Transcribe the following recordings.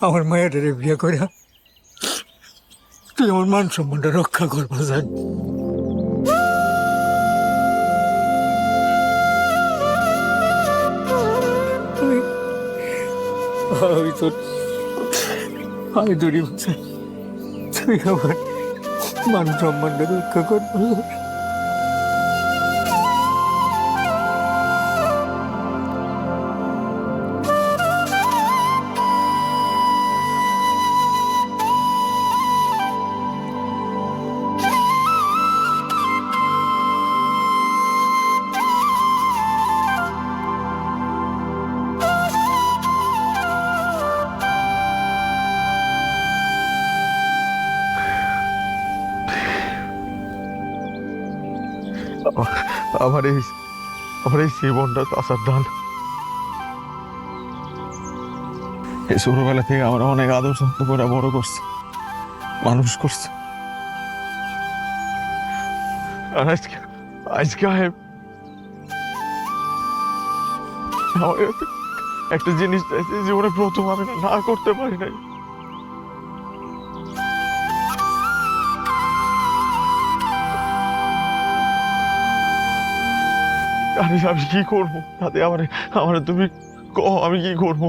আমার মায়ের বিয়ে করে তুই আমার মান সম্মানটা রক্ষা করবো জান। আমি তোর আমি দূরি বসে তুই আমার মান সম্মানটা রক্ষা করবো। আমার এই আমার এই জীবনটা চাচার দান। এই ছোটবেলা থেকে আমরা অনেক আদর যত্ন করে বড় করছে, মানুষ করছে। আর আজকে আজকে আমার একটা জিনিস চাইছে, জীবনে প্রথম আমি না করতে পারি নাই। আমি কি করবো তাতে? আমার তুমি কও আমি কি করবো?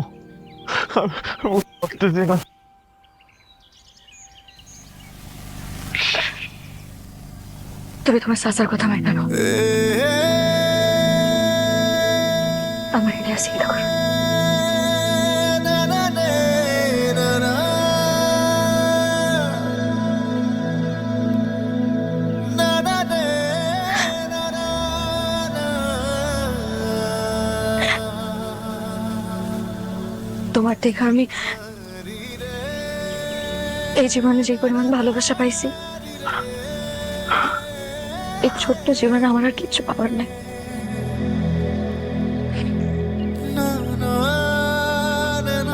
আমি ভাবতেছি না। তবে তোমার চাচার কথা মাইনা নাও। আমার এটা চিন্তা করো। তোমার থেকে আমি এই জীবনে যে পরিমাণ ভালোবাসা পাইছি, এই ছোট্ট জীবনে আমার আর কিছু পাওয়ার নেই।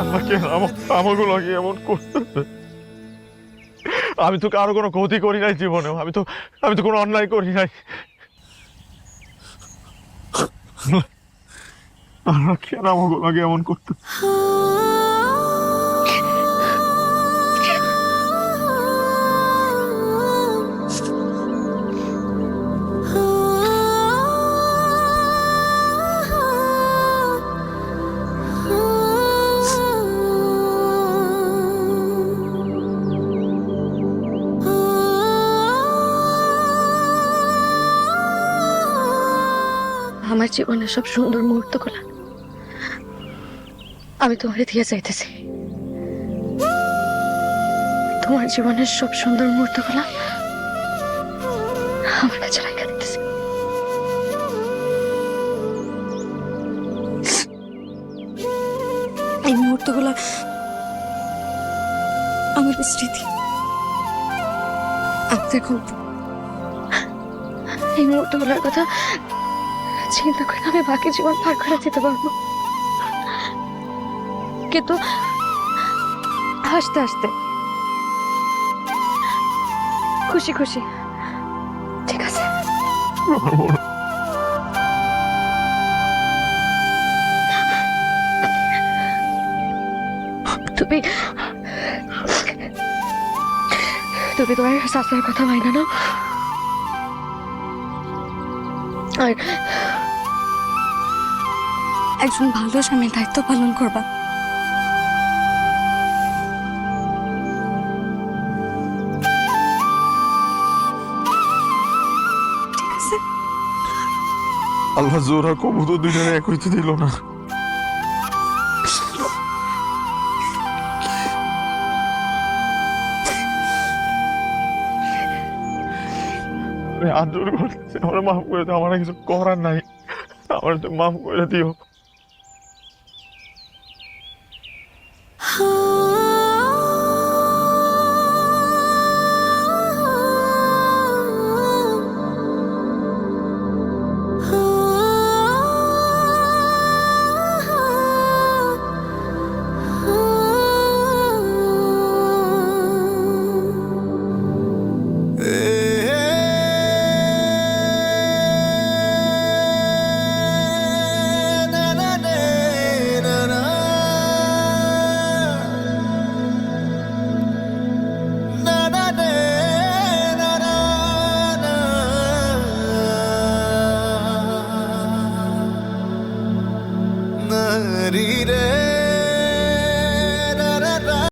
আমাকে আমাকে লাগে এমন করতে। আমি তো কারো কোনো ক্ষতি করি নাই জীবনেও। আমি তো কোনো অন্যায় করি নাই। আল্লাহ কেন আমাকে লাগে এমন করতে? আমার জীবনের সব সুন্দর মুহূর্তগুলো আমি তোমারে দিয়ে চাইতেছি। তোমার জীবনের সব সুন্দর মুহূর্তগুলো আমার কাছে রাখা দিতেছি। এই মুহূর্তগুলো আমার স্মৃতি, আপনার গল্প। এই মুহূর্তগুলোর কথা চিন্তা করে আমি বাকি জীবন পার করে যেতে পারবো, কিন্তু হাসতে হাসতে, খুশি খুশি। ঠিক আছে? তুমি তুমি তোমার শাশুড়ির কথা মাইনা নাও, আর একজন ভালো স্বামীর দায়িত্ব পালন করবা। ঠিক আছে? আল্লাহ জোরা কবুতর দুজনে এক হইতে দিল না। আমি হাত জোর করতেছি, আমার মাফ করে দাও। আমার কিছু করার নাই, আমার তো মাফ করে দিও। হারি রে